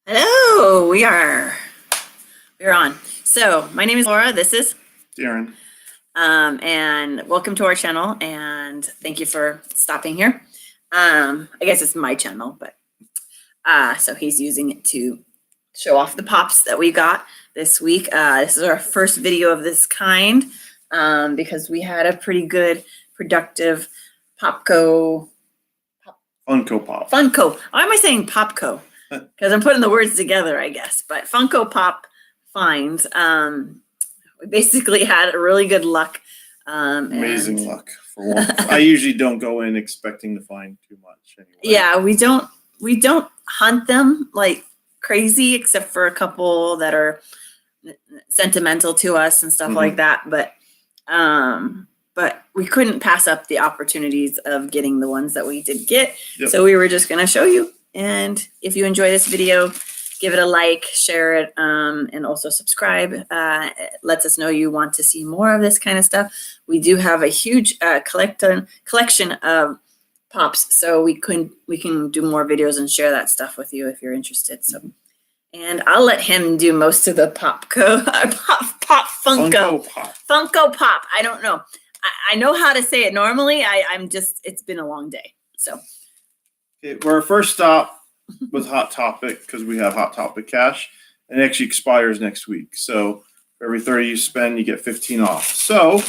Hello, we're on. So my name is Laura. This is Darren. and welcome to our channel. And thank you for stopping here. I guess it's my channel, but so he's using it to show off the pops that we got this week. This is our first video of this kind because we had a pretty good, productive Funko Pop. Funko. Why am I saying Popco? Because I'm putting the words together, I guess. But Funko Pop finds. We basically had a really good luck. Amazing luck for one. I usually don't go in expecting to find too much. Anyway. Yeah, we don't hunt them like crazy, except for a couple that are sentimental to us and stuff like that. But we couldn't pass up the opportunities of getting the ones that we did get. Yep. So we were just going to show you. And if you enjoy this video, give it a like, share it, and also subscribe. It lets us know you want to see more of this kind of stuff. We do have a huge collection of pops, so we can do more videos and share that stuff with you if you're interested. So, and I'll let him do most of the Funko Pop. I don't know. I know how to say it normally. It's been a long day, so. Okay, our first stop was Hot Topic because we have Hot Topic cash, and it actually expires next week. So for every 30 you spend, you get 15 off. So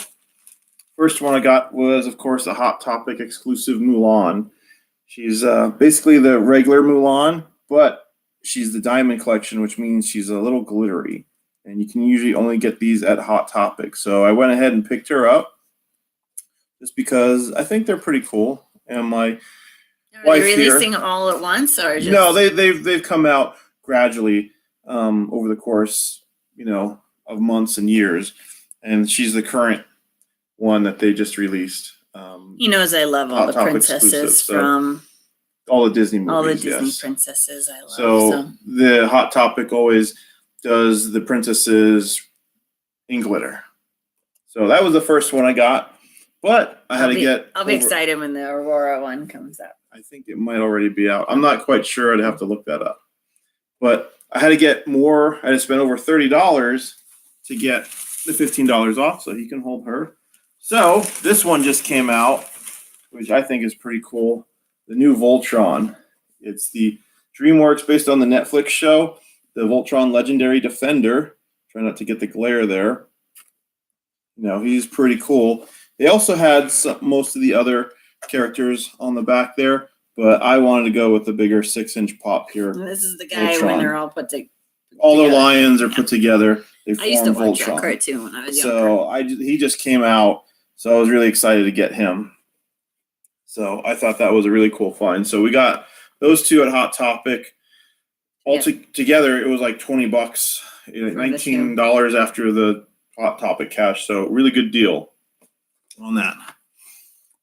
first one I got was, of course, the Hot Topic exclusive Mulan. She's basically the regular Mulan, but she's the diamond collection, which means she's a little glittery. And you can usually only get these at Hot Topic. So I went ahead and picked her up just because I think they're pretty cool. And my Are they releasing them all at once, or just... No, they've come out gradually over the course, of months and years, and she's the current one that they just released. He knows I love all the princesses from all the Disney movies. All the Disney princesses I love. So the Hot Topic always does the princesses in glitter. So that was the first one I got, but I'll be excited when the Aurora one comes out. I think it might already be out. I'm not quite sure. I'd have to look that up. But I had to get more. I had to spend over $30 to get the $15 off, so he can hold her. So this one just came out, which I think is pretty cool. The new Voltron. It's the DreamWorks based on the Netflix show, the Voltron Legendary Defender. Try not to get the glare there. He's pretty cool. They also had most of the other characters on the back there, but I wanted to go with the bigger 6-inch pop here. And this is the guy Voltron. When they're all put together. All the lions are put together. They form I used to watch Voltron. that cartoon when I was So younger. he just came out, so I was really excited to get him. So I thought that was a really cool find. So we got those two at Hot Topic. Together, it was like $20, $19 after the Hot Topic cash. So really good deal on that.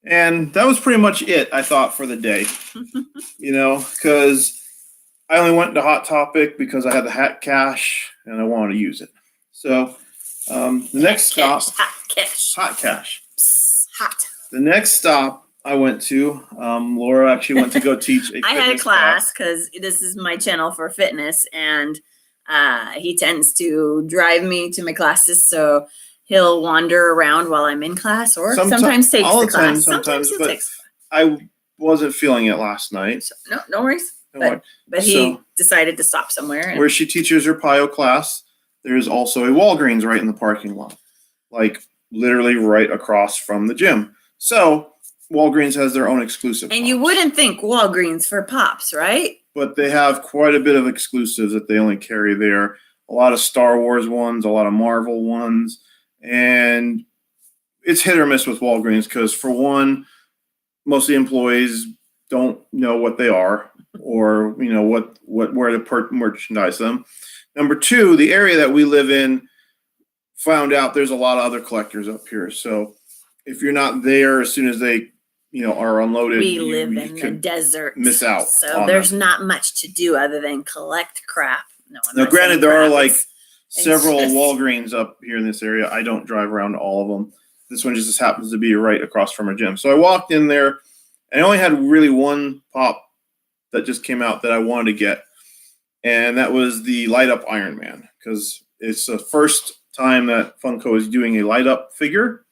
And that was pretty much it, I thought, for the day. Because I only went to Hot Topic because I had the hat cash and I wanted to use it. So the next stop, hot cash. Psst, hot. The next stop I went to, Laura actually went to go teach a I had a class because this is my channel for fitness, and he tends to drive me to my classes, so he'll wander around while I'm in class, or sometimes takes the class. Sometimes he'll take. I wasn't feeling it last night. So, no worries. But he decided to stop somewhere. Where she teaches her Piyo class, there's also a Walgreens right in the parking lot, like literally right across from the gym. So Walgreens has their own exclusive. And you wouldn't think Walgreens for pops, right? But they have quite a bit of exclusives that they only carry there. A lot of Star Wars ones, a lot of Marvel ones. And it's hit or miss with Walgreens because, for one, most of the employees don't know what they are or, where to merchandise them. Number two, the area that we live in found out there's a lot of other collectors up here. So if you're not there as soon as they, are unloaded, we live in the desert. Miss out. So there's not much to do other than collect crap. Now, granted, there are several Walgreens up here in this area. I don't drive around to all of them. This one just happens to be right across from a gym. So I walked in there, and I only had really one pop that just came out that I wanted to get. and that was the light up Iron Man, because it's the first time that Funko is doing a light up figure,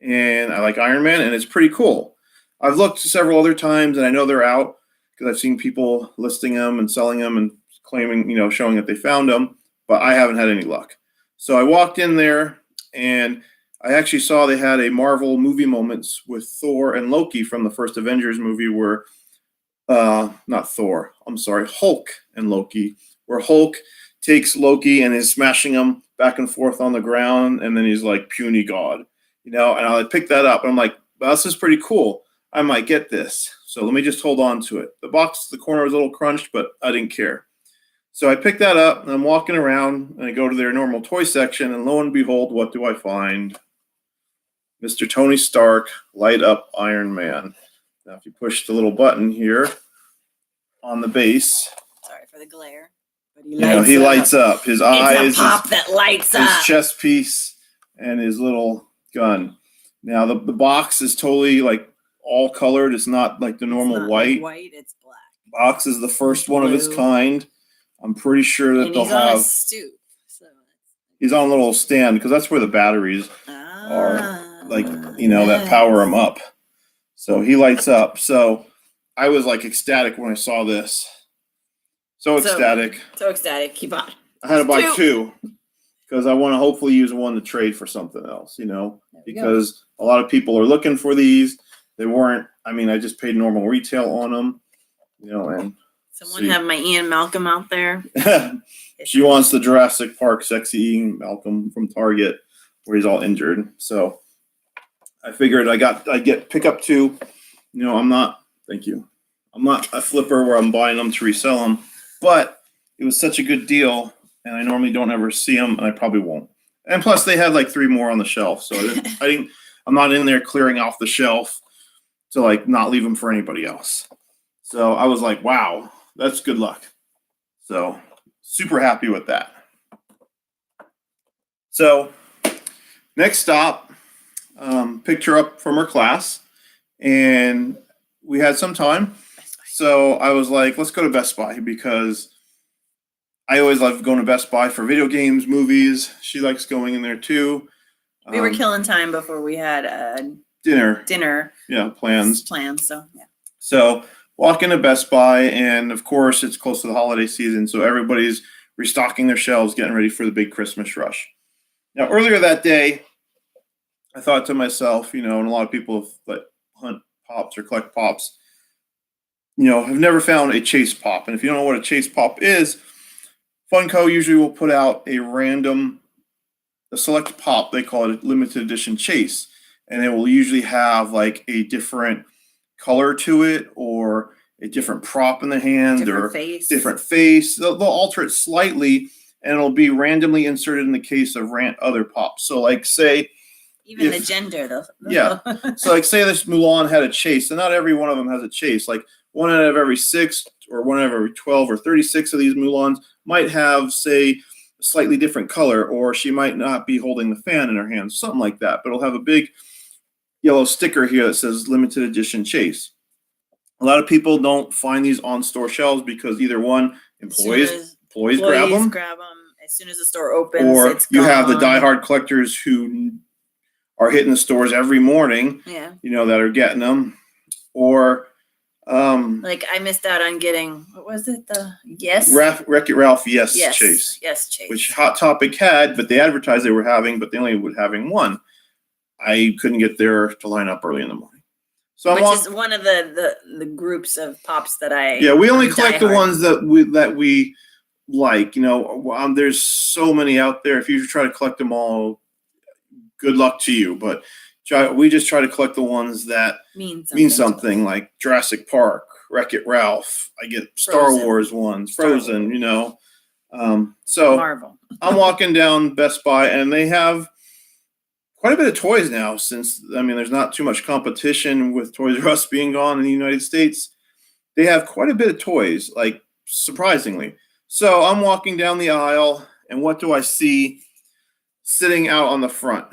and I like Iron Man, and it's pretty cool. I've looked several other times, and I know they're out because I've seen people listing them and selling them and claiming, showing that they found them, but I haven't had any luck. So I walked in there, and I actually saw they had a Marvel movie moments with Thor and Loki from the first Avengers movie where, not Thor, I'm sorry, Hulk and Loki, where Hulk takes Loki and is smashing him back and forth on the ground, and then he's like puny god, and I picked that up, and I'm like, well, this is pretty cool. I might get this. So let me just hold on to it. The box, the corner was a little crunched, but I didn't care. So I picked that up, and I'm walking around, and I go to their normal toy section, and lo and behold, what do I find? Mr. Tony Stark, light up Iron Man. Now, if you push the little button here on the base, sorry for the glare, but he lights up. His eyes, it's a pop that lights up. His chest piece, and his little gun. Now, the box is totally like all colored. It's not like the normal white. White, it's black. Box is the first one of its kind. I'm pretty sure that and they'll he's have. On a stoop, so he's on a little stand because that's where the batteries are, like that power him up. So he lights up. So I was like ecstatic when I saw this. So ecstatic. Keep on. I had to buy two because I want to hopefully use one to trade for something else. Because a lot of people are looking for these. They weren't. I mean, I just paid normal retail on them. And. Someone have my Ian Malcolm out there. She wants the Jurassic Park sexy Ian Malcolm from Target where he's all injured. So I figured I'd pick up two. I'm not a flipper where I'm buying them to resell them, but it was such a good deal, and I normally don't ever see them, and I probably won't. And plus they had like 3 more on the shelf. So I'm not in there clearing off the shelf to like not leave them for anybody else. So I was like, wow. That's good luck. So super happy with that. So next stop, picked her up from her class, and we had some time. So I was like, let's go to Best Buy because I always love going to Best Buy for video games, movies. She likes going in there too. We were killing time before we had dinner. Yeah, plans. So yeah. So walk into Best Buy, and of course, it's close to the holiday season, so everybody's restocking their shelves, getting ready for the big Christmas rush. Now, earlier that day, I thought to myself, and a lot of people that hunt pops or collect pops, have never found a chase pop. And if you don't know what a chase pop is, Funko usually will put out a select pop. They call it a limited edition chase, and it will usually have like a different color to it or a different prop in the hand different face. They'll alter it slightly, and it'll be randomly inserted in the case of other pops. So like say the gender though. Yeah. So like say this Mulan had a chase, and not every one of them has a chase. Like 1 out of every 6 or 1 out of every 12 or 36 of these Mulans might have, say, a slightly different color, or she might not be holding the fan in her hand, something like that. But it'll have a big yellow sticker here that says limited edition chase. A lot of people don't find these on store shelves because either one, employees grab them as soon as the store opens, or you have the diehard collectors who are hitting the stores every morning, that are getting them, or like I missed out on getting, what was it? Wreck-It Ralph chase. Yes, chase. Which Hot Topic had, but they advertised they were having, but they only were having one. I couldn't get there to line up early in the morning. So which is one of the groups of pops that we only collect the ones that we like. There's so many out there. If you try to collect them all, good luck to you. But we just try to collect the ones that mean something like Jurassic Park, Wreck-It Ralph. I get Star Wars ones, Frozen. So Marvel. I'm walking down Best Buy, and they have quite a bit of toys now, since there's not too much competition with Toys R Us being gone in the United States. They have quite a bit of toys, like surprisingly. So I'm walking down the aisle, and what do I see sitting out on the front?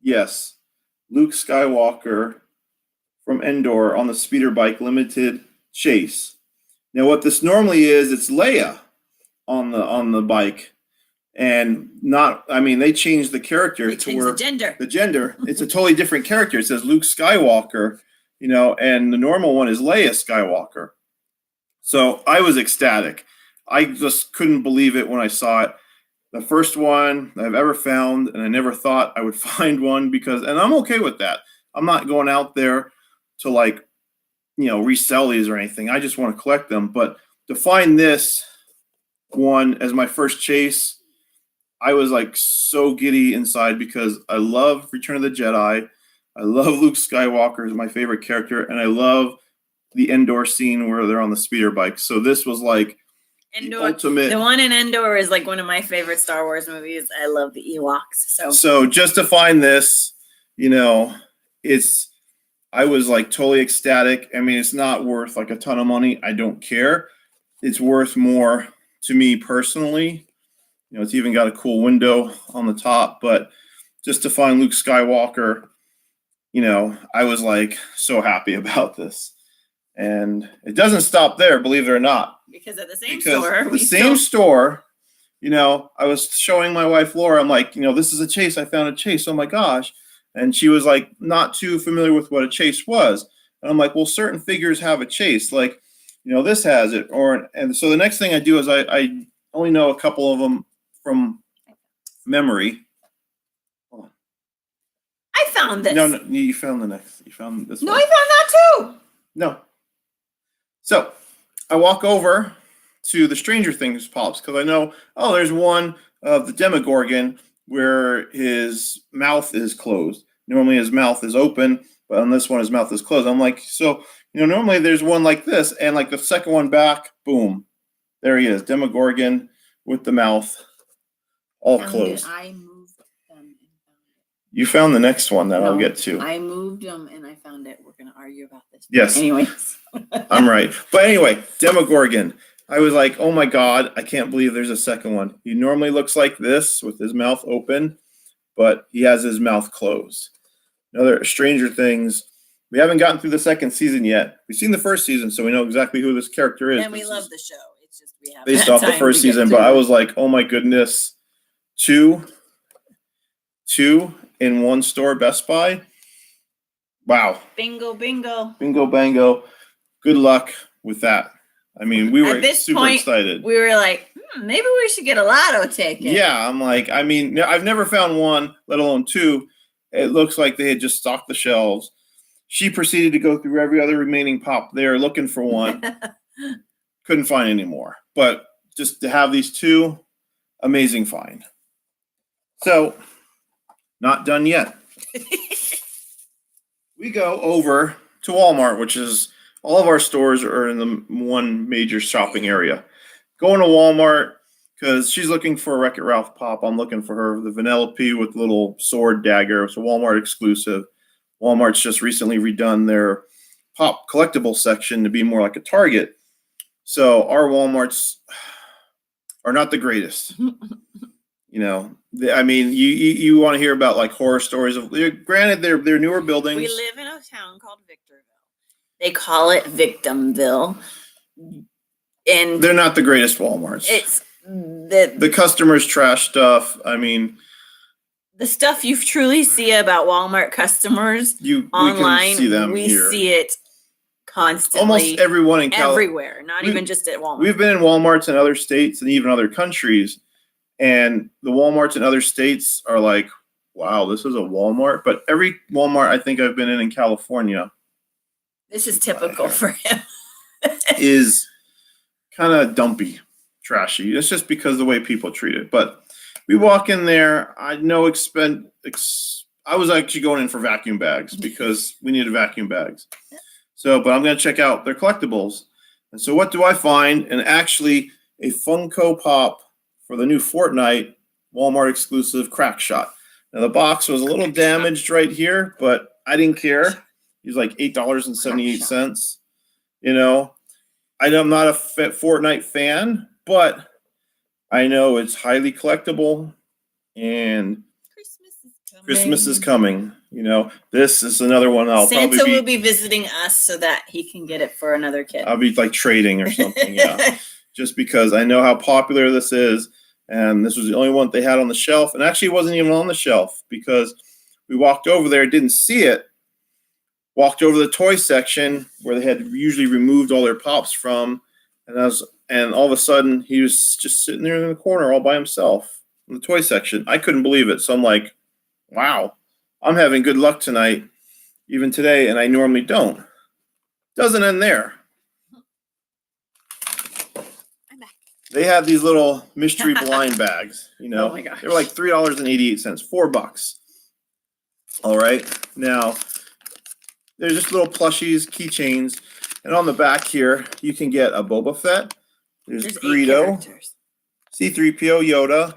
Yes, Luke Skywalker from Endor on the speeder bike limited chase. Now what this normally is, it's Leia on the bike. And they changed the character to where the gender. It's a totally different character. It says Luke Skywalker, and the normal one is Leia Skywalker. So I was ecstatic. I just couldn't believe it when I saw it. The first one I've ever found, and I never thought I would find one and I'm okay with that. I'm not going out there to resell these or anything. I just want to collect them. But to find this one as my first chase, I was so giddy inside because I love Return of the Jedi. I love Luke Skywalker is my favorite character, and I love the Endor scene where they're on the speeder bike. So this was Endor, the ultimate. The one in Endor is one of my favorite Star Wars movies. I love the Ewoks. So just to find this, I was totally ecstatic. I mean, it's not worth a ton of money. I don't care. It's worth more to me personally. It's even got a cool window on the top, but just to find Luke Skywalker, I was so happy about this. And it doesn't stop there, believe it or not. Because at the same store. Store, I was showing my wife Laura, I'm this is a chase. I found a chase. Oh my gosh. And she was not too familiar with what a chase was. And I'm well, certain figures have a chase. This has it. And so the next thing I do is I only know a couple of them from memory. Hold on. I found this. No, you found the next. You found this one. I found that too. No. So I walk over to the Stranger Things pops because I know, there's one of the Demogorgon where his mouth is closed. Normally his mouth is open, but on this one his mouth is closed. I'm normally there's one like this, and the second one back, boom, there he is, Demogorgon with the mouth all closed. I moved them and found it. You found the next one that I'll get to. I moved them and I found it. We're going to argue about this. Yes. Anyways. I'm right. But anyway, Demogorgon. I was oh my God, I can't believe there's a second one. He normally looks like this with his mouth open, but he has his mouth closed. Another Stranger Things. We haven't gotten through the second season yet. We've seen the first season, so we know exactly who this character is. And we love the show. It's just we have based off the first season, but I was oh my goodness, two in one store, Best Buy. Wow. Bingo, bingo. Bingo, bango. Good luck with that. I mean, we were super excited. We were maybe we should get a lotto ticket. Yeah, I'm I've never found one, let alone two. It looks like they had just stocked the shelves. She proceeded to go through every other remaining pop there looking for one. Couldn't find any more. But just to have these two, amazing find. So, not done yet. We go over to Walmart, which is all of our stores are in the one major shopping area. Going to Walmart because she's looking for a Wreck-It Ralph pop. I'm looking for her, the Vanellope with little sword dagger. It's a Walmart exclusive. Walmart's just recently redone their pop collectible section to be more like a Target. So our Walmarts are not the greatest. You want to hear about horror stories of. Granted, they're newer buildings. We live in a town called Victorville. They call it Victimville, and they're not the greatest Walmarts. It's the customers trash stuff. The stuff you truly see about Walmart customers online, we can see them we here. See it constantly. Almost everyone in everywhere, not even just at Walmart. We've been in Walmarts in other states and even other countries, and the Walmarts in other states are wow, this is a Walmart. But every Walmart I think I've been in California, this is typical for him, is kind of dumpy, trashy. It's just because of the way people treat it. But we walk in there. I was actually going in for vacuum bags because we needed vacuum bags. So, but I'm going to check out their collectibles. And so what do I find? And actually a Funko Pop for the new Fortnite Walmart exclusive Crack Shot. Now the box was a little damaged right here, but I didn't care. He's $8.78. I'm not a Fortnite fan, but I know it's highly collectible, and Christmas is coming. This is another one Santa will be visiting us so that he can get it for another kid. I'll be trading or something. Yeah. just because I know how popular this is. And this was the only one they had on the shelf. And actually, it wasn't even on the shelf because we walked over there, didn't see it. Walked over to the toy section where they had usually removed all their pops from. And all of a sudden, he was just sitting there in the corner all by himself in the toy section. I couldn't believe it. So I'm like, wow, I'm having good luck tonight, even today, and I normally don't. Doesn't end there. They had these little mystery blind bags, you know. Oh my gosh. They were like $3.88, $4. All right. Now, there's just little plushies, keychains, and on the back here, you can get a Boba Fett. There's 8 Greedo, characters. C-3PO, Yoda,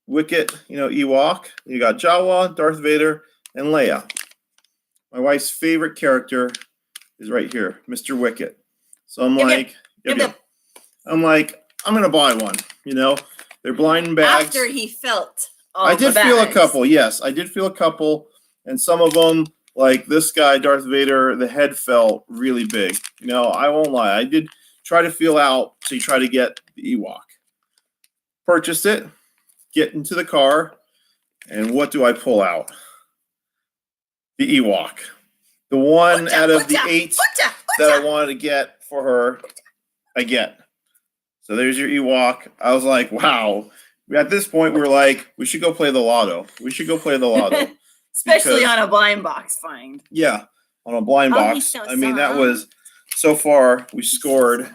Wicket, you know, Ewok. You got Jawa, Darth Vader, and Leia. My wife's favorite character is right here, Mr. Wicket. So I'm like, I'm gonna buy one. You know, they're blind bags. After he felt all I did the feel a bags. couple. Yes, I did feel a couple, and some of them, like this guy, Darth Vader, the head felt really big. You know, I won't lie. I did try to feel out to try to get the Ewok. Purchased it, get into the car, and what do I pull out? The Ewok. The one out of the 8 that I wanted to get for her, I get. So there's your Ewok. I was like, wow. At this point, we were like, we should go play the lotto. We should go play the lotto. Especially because, on a blind box find. Yeah, on a blind box. So I mean, that was, so far, we scored,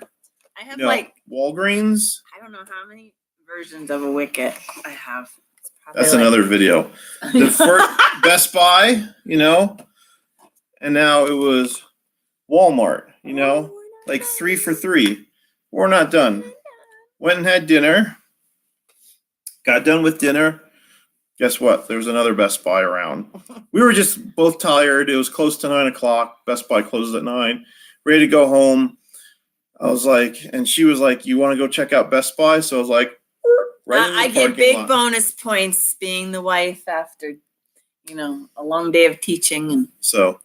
I have Walgreens. I don't know how many versions of a Wicket I have. That's another video. The first Best Buy, you know, and now it was Walmart, you know, like 3 for $3. We're not done. Went and had dinner. Got done with dinner. Guess what? There was another Best Buy around. We were just both tired. It was close to 9 o'clock. Best Buy closes at 9. Ready to go home. I was like, and she was like, you want to go check out Best Buy? So I was like, right in the I get parking big lot. bonus points being the wife after, you know, a long day of teaching. And So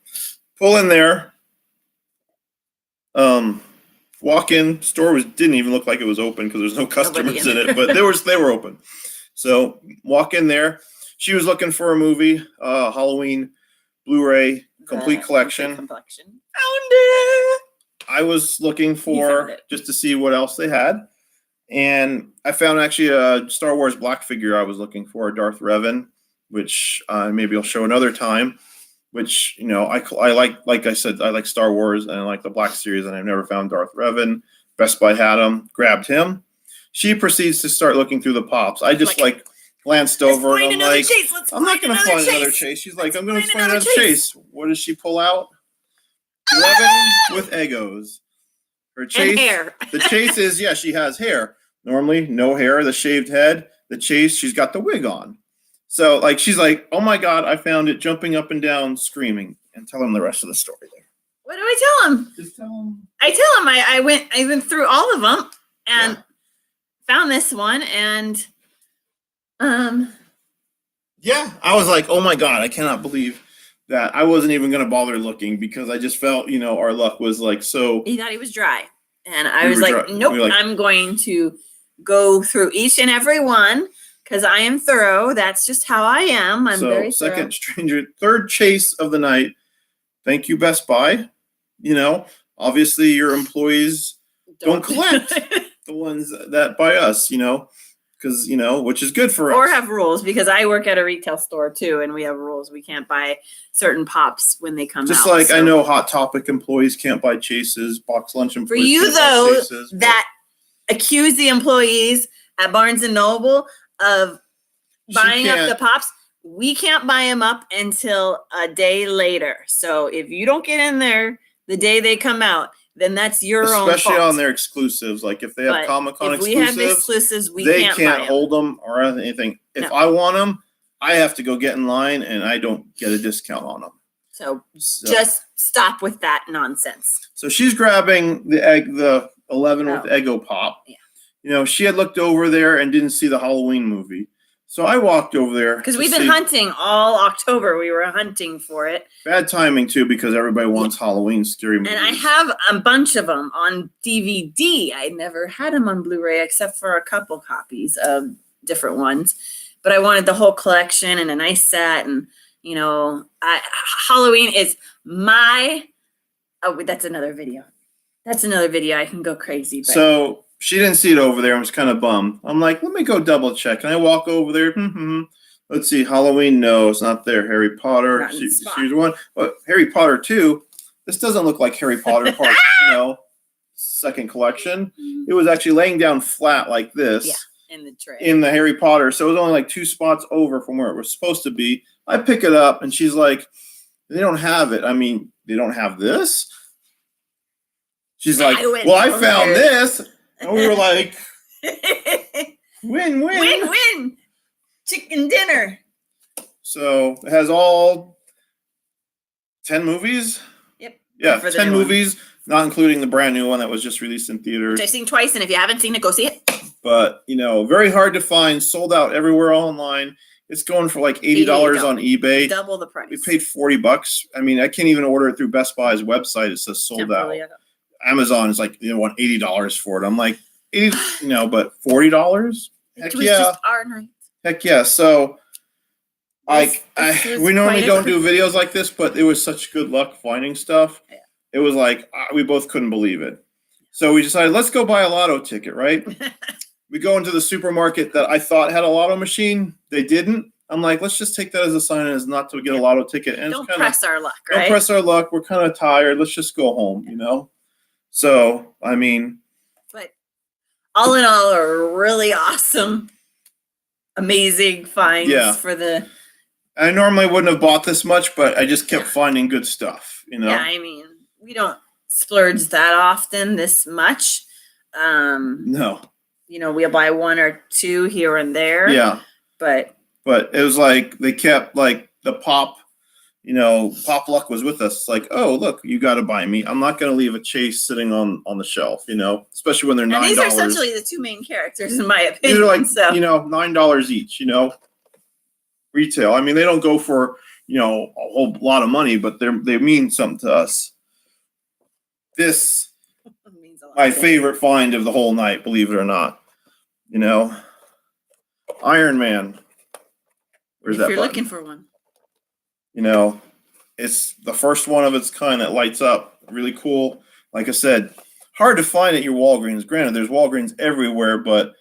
pull in there. Walk in. Store didn't even look like it was open because there's no customers in it, but they were open. So walk in there. She was looking for a movie, Halloween Blu-ray complete collection. Found it. I was looking for just to see what else they had. And I found actually a Star Wars black figure I was looking for, Darth Revan, which maybe I'll show another time, which, you know, I like I said, I like Star Wars and I like the Black Series, and I've never found Darth Revan. Best Buy had him, grabbed him. She proceeds to start looking through the pops. I just glanced over and I'm like, I'm not going to find another chase. She's like, I'm going to find another chase. What does she pull out? 11 with Eggos. Her chase, and hair. The chase is, yeah, she has hair. Normally, no hair, the shaved head. The chase, she's got the wig on. So, like, she's like, oh my God, I found it, jumping up and down, screaming. And tell him the rest of the story there. What do I tell him? Just tell him. I tell him I went through all of them and found this one, and yeah, I was like, oh my God, I cannot believe that. I wasn't even going to bother looking because I just felt, you know, our luck was like so. He thought he was dry. And I was like, nope, I'm going to go through each and every one because I am thorough. That's just how I am. I'm very thorough. Third chase of the night. Thank you, Best Buy. You know, obviously your employees don't collect the ones that buy us, you know. Because, you know, which is good for us. Or have rules, because I work at a retail store too, and we have rules. We can't buy certain pops when they come out. Just like I know Hot Topic employees can't buy chases, box lunch employees. For you though, that accuse the employees at Barnes and Noble of buying up the pops, we can't buy them up until a day later. So if you don't get in there the day they come out, then that's your own fault. Especially on their exclusives. Like if they have Comic-Con exclusives, we have exclusives, they can't hold them or anything. If I want them, I have to go get in line and I don't get a discount on them. So just stop with that nonsense. So she's grabbing the 11 with Eggo Pop. Yeah. You know, she had looked over there and didn't see the Halloween movie. So I walked over there because we've been hunting all October. We were hunting for it. Bad timing too, because everybody wants Halloween scary movies. And I have a bunch of them on DVD. I never had them on Blu-ray except for a couple copies of different ones. But I wanted the whole collection and a nice set. And, you know, Halloween is my... Oh, that's another video. That's another video. I can go crazy. But. So she didn't see it over there. I was kind of bummed. I'm like, let me go double check. And I walk over there. Let's see. Halloween. No, it's not there. Harry Potter. She's one. But Harry Potter 2. This doesn't look like Harry Potter part, second collection. It was actually laying down flat like this. Yeah, in the tray. In the Harry Potter. So it was only like 2 spots over from where it was supposed to be. I pick it up and she's like, they don't have it. I mean, they don't have this? She's like, well, I found this. And we were like, win. Win. Chicken dinner. So it has all 10 movies. Yep. Yeah, 10 movies, not including the brand new one that was just released in theaters. Which I've seen twice, and if you haven't seen it, go see it. But, very hard to find, sold out everywhere online. It's going for like $80 on eBay. Double the price. We paid $40. I mean, I can't even order it through Best Buy's website. It says sold out. Amazon is like, want $80 for it. I'm like, but $40? Heck yeah. Just our night. Heck yeah. So we normally don't do videos like this, but it was such good luck finding stuff. Yeah. It was like, we both couldn't believe it. So we decided, let's go buy a lotto ticket, right? We go into the supermarket that I thought had a lotto machine. They didn't. I'm like, let's just take that as a sign as not to get a lotto ticket. And don't press our luck, right? Don't press our luck. We're kind of tired. Let's just go home, So, I mean. But all in all, a really awesome, amazing finds for the. I normally wouldn't have bought this much, but I just kept finding good stuff, Yeah, I mean, we don't splurge that often this much. No. We'll buy 1 or 2 here and there. Yeah. But it was like they kept like the pop. Pop luck was with us. It's like, oh, look, you got to buy me. I'm not going to leave a chase sitting on the shelf, especially when they're $9. And these are essentially the 2 main characters, in my opinion. These are like, $9 each, retail. I mean, they don't go for, a whole lot of money, but they mean something to us. This, means a lot my favorite find of the whole night, believe it or not. Iron Man. Where's that? If you're looking for one. It's the first one of its kind that lights up. Really cool. Like I said, hard to find at your Walgreens. Granted, there's Walgreens everywhere, but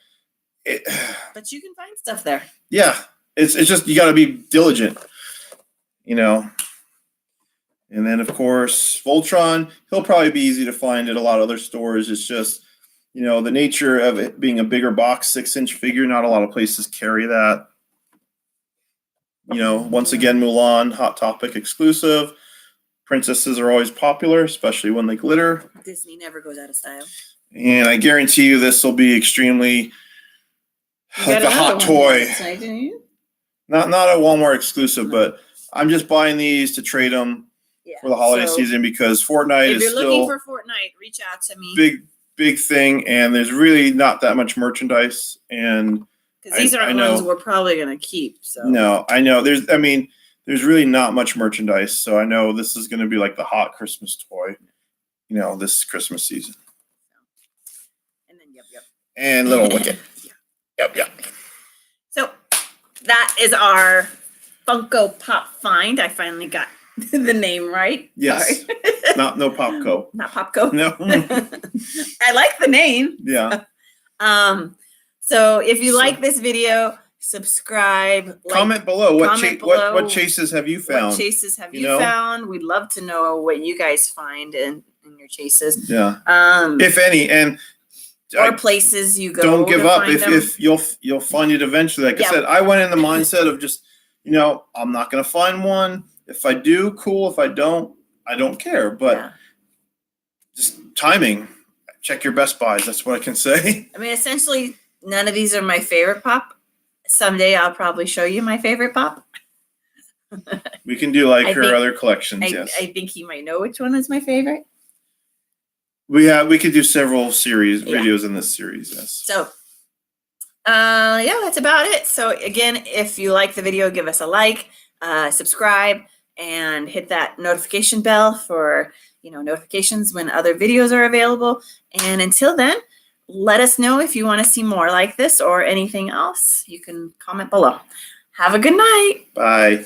you can find stuff there. Yeah, it's just you got to be diligent, And then of course, Voltron. He'll probably be easy to find at a lot of other stores. It's just the nature of it being a bigger box, 6-inch figure. Not a lot of places carry that. Once again, Mulan, Hot Topic exclusive. Princesses are always popular, especially when they glitter. Disney never goes out of style. And I guarantee you this will be extremely like a hot toy. Not a Walmart exclusive, but I'm just buying these to trade them for the holiday season because Fortnite is still... If you're looking for Fortnite, reach out to me. Big thing, and there's really not that much merchandise, and... Because these are the ones we're probably going to keep. So no, I know. There's really not much merchandise. So I know this is going to be like the hot Christmas toy, this Christmas season. And then, yep. And Little Wicket. Yep. So that is our Funko Pop find. I finally got the name right. Yes. No Popco. Not Popco. No. I like the name. Yeah. So if you like this video, subscribe. Comment below. What chases have you found? What chases have you found? We'd love to know what you guys find in your chases. Yeah. If any, and places you go. Don't give up. If you'll find it eventually. Like I said, I went in the mindset of just I'm not gonna find one. If I do, cool. If I don't care. But just timing. Check your Best Buys. That's what I can say. I mean, essentially. None of these are my favorite pop. Someday I'll probably show you my favorite pop. We can do her other collections, yes. I think you might know which one is my favorite. We could do several videos in this series, yes. So Yeah, that's about it. So again, if you like the video, give us a like, subscribe, and hit that notification bell for notifications when other videos are available. And until then, let us know if you want to see more like this or anything else. You can comment below. Have a good night. Bye.